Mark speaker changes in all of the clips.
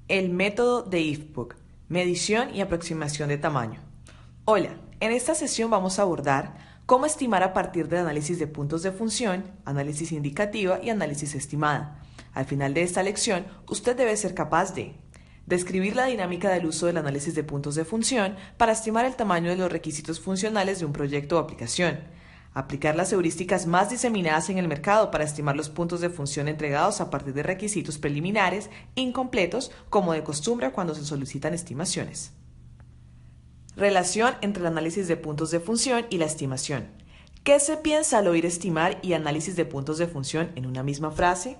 Speaker 1: El método de IFPUG, medición y aproximación de tamaño. Hola, en esta sesión vamos a abordar cómo estimar a partir del análisis de puntos de función, análisis indicativa y análisis estimada. Al final de esta lección, usted debe ser capaz de describir la dinámica del uso del análisis de puntos de función para estimar el tamaño de los requisitos funcionales de un proyecto o aplicación, aplicar las heurísticas más diseminadas en el mercado para estimar los puntos de función entregados a partir de requisitos preliminares incompletos, como de costumbre cuando se solicitan estimaciones. Relación entre el análisis de puntos de función y la estimación. ¿Qué se piensa al oír estimar y análisis de puntos de función en una misma frase?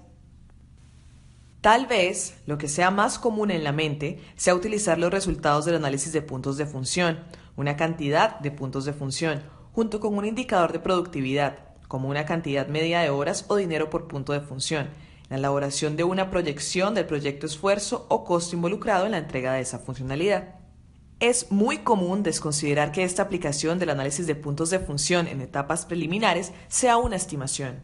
Speaker 1: Tal vez lo que sea más común en la mente sea utilizar los resultados del análisis de puntos de función, una cantidad de puntos de función, junto con un indicador de productividad, como una cantidad media de horas o dinero por punto de función, la elaboración de una proyección del proyecto esfuerzo o costo involucrado en la entrega de esa funcionalidad. Es muy común desconsiderar que esta aplicación del análisis de puntos de función en etapas preliminares sea una estimación.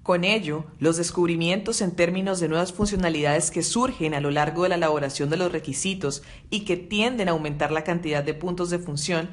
Speaker 1: Con ello, los descubrimientos en términos de nuevas funcionalidades que surgen a lo largo de la elaboración de los requisitos y que tienden a aumentar la cantidad de puntos de función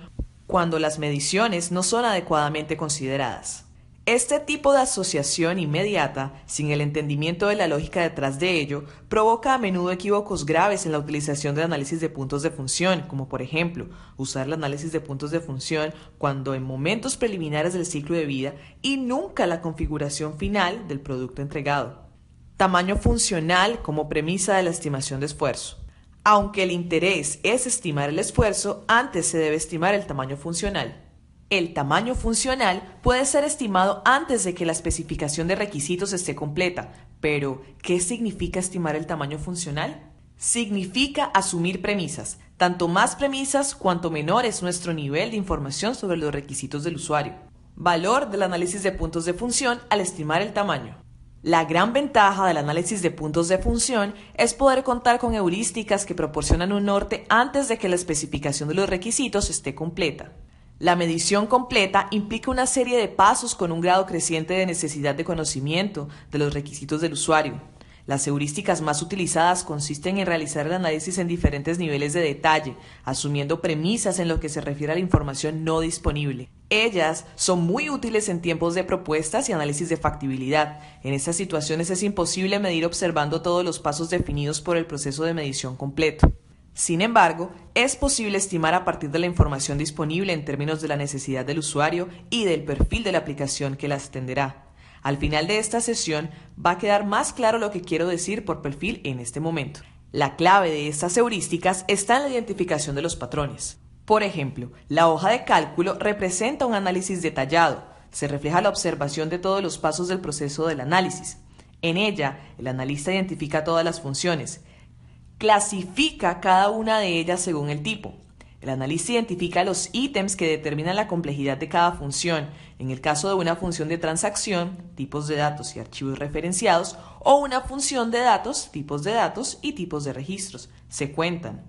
Speaker 1: cuando las mediciones no son adecuadamente consideradas. Este tipo de asociación inmediata, sin el entendimiento de la lógica detrás de ello, provoca a menudo equívocos graves en la utilización del análisis de puntos de función, como por ejemplo, usar el análisis de puntos de función cuando en momentos preliminares del ciclo de vida y nunca la configuración final del producto entregado. Tamaño funcional como premisa de la estimación de esfuerzo. Aunque el interés es estimar el esfuerzo, antes se debe estimar el tamaño funcional. El tamaño funcional puede ser estimado antes de que la especificación de requisitos esté completa, pero ¿qué significa estimar el tamaño funcional? Significa asumir premisas, tanto más premisas cuanto menor es nuestro nivel de información sobre los requisitos del usuario. Valor del análisis de puntos de función al estimar el tamaño. La gran ventaja del análisis de puntos de función es poder contar con heurísticas que proporcionan un norte antes de que la especificación de los requisitos esté completa. La medición completa implica una serie de pasos con un grado creciente de necesidad de conocimiento de los requisitos del usuario. Las heurísticas más utilizadas consisten en realizar el análisis en diferentes niveles de detalle, asumiendo premisas en lo que se refiere a la información no disponible. Ellas son muy útiles en tiempos de propuestas y análisis de factibilidad. En estas situaciones es imposible medir observando todos los pasos definidos por el proceso de medición completo. Sin embargo, es posible estimar a partir de la información disponible en términos de la necesidad del usuario y del perfil de la aplicación que las atenderá. Al final de esta sesión va a quedar más claro lo que quiero decir por perfil en este momento. La clave de estas heurísticas está en la identificación de los patrones. Por ejemplo, la hoja de cálculo representa un análisis detallado. Se refleja la observación de todos los pasos del proceso del análisis. En ella, el analista identifica todas las funciones. Clasifica cada una de ellas según el tipo. El analista identifica los ítems que determinan la complejidad de cada función, en el caso de una función de transacción, tipos de datos y archivos referenciados, o una función de datos, tipos de datos y tipos de registros. Se cuentan.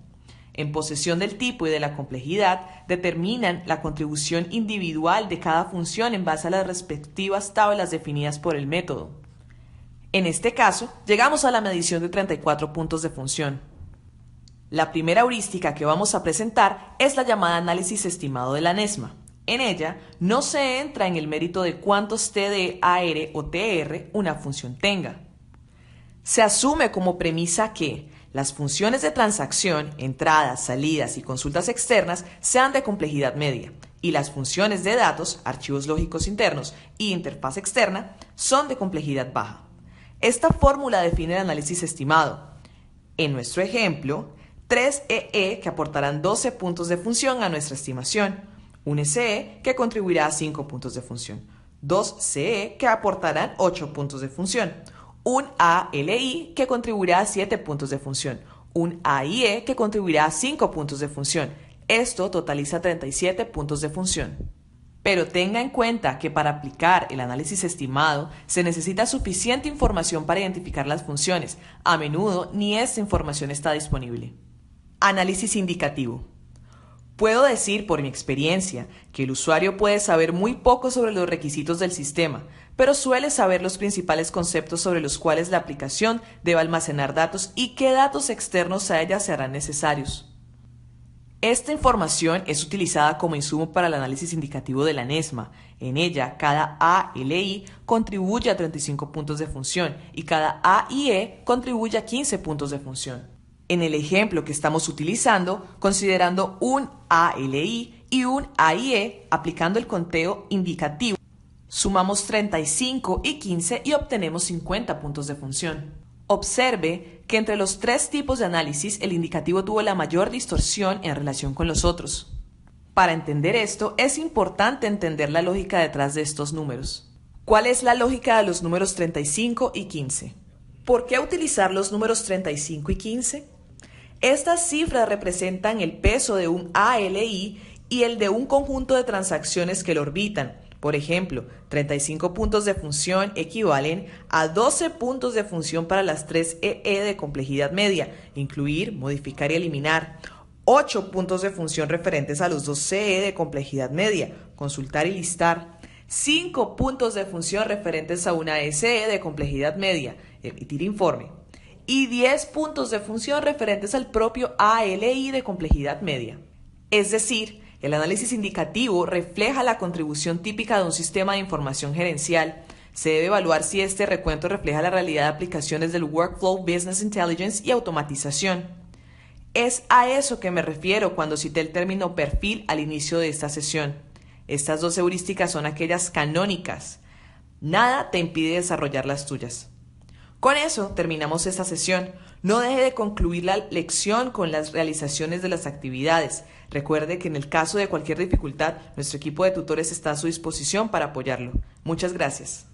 Speaker 1: En posesión del tipo y de la complejidad, determinan la contribución individual de cada función en base a las respectivas tablas definidas por el método. En este caso, llegamos a la medición de 34 puntos de función. La primera heurística que vamos a presentar es la llamada análisis estimado de la NESMA. En ella, no se entra en el mérito de cuántos TD, AR o TR una función tenga. Se asume como premisa que las funciones de transacción, entradas, salidas y consultas externas sean de complejidad media, y las funciones de datos, archivos lógicos internos y interfaz externa son de complejidad baja. Esta fórmula define el análisis estimado. En nuestro ejemplo, 3 EE que aportarán 12 puntos de función a nuestra estimación, un SE que contribuirá a 5 puntos de función, 2 CE que aportarán 8 puntos de función, un ALI que contribuirá a 7 puntos de función, un AIE que contribuirá a 5 puntos de función. Esto totaliza 37 puntos de función. Pero tenga en cuenta que para aplicar el análisis estimado se necesita suficiente información para identificar las funciones. A menudo ni esta información está disponible. Análisis indicativo. Puedo decir por mi experiencia que el usuario puede saber muy poco sobre los requisitos del sistema, pero suele saber los principales conceptos sobre los cuales la aplicación debe almacenar datos y qué datos externos a ella serán necesarios. Esta información es utilizada como insumo para el análisis indicativo de la NESMA. En ella, cada A y I contribuye a 35 puntos de función y cada A y E contribuye a 15 puntos de función. En el ejemplo que estamos utilizando, considerando un ALI y un AIE, aplicando el conteo indicativo, sumamos 35 y 15 y obtenemos 50 puntos de función. Observe que entre los tres tipos de análisis el indicativo tuvo la mayor distorsión en relación con los otros. Para entender esto, es importante entender la lógica detrás de estos números. ¿Cuál es la lógica de los números 35 y 15? ¿Por qué utilizar los números 35 y 15? Estas cifras representan el peso de un ALI y el de un conjunto de transacciones que lo orbitan. Por ejemplo, 35 puntos de función equivalen a 12 puntos de función para las 3 EE de complejidad media, incluir, modificar y eliminar. 8 puntos de función referentes a los 2 CE de complejidad media, consultar y listar. 5 puntos de función referentes a una SE de complejidad media, emitir informe. Y 10 puntos de función referentes al propio ALI de complejidad media. Es decir, el análisis indicativo refleja la contribución típica de un sistema de información gerencial. Se debe evaluar si este recuento refleja la realidad de aplicaciones del Workflow Business Intelligence y automatización. Es a eso que me refiero cuando cité el término perfil al inicio de esta sesión. Estas dos heurísticas son aquellas canónicas. Nada te impide desarrollar las tuyas. Con eso terminamos esta sesión. No deje de concluir la lección con las realizaciones de las actividades. Recuerde que en el caso de cualquier dificultad, nuestro equipo de tutores está a su disposición para apoyarlo. Muchas gracias.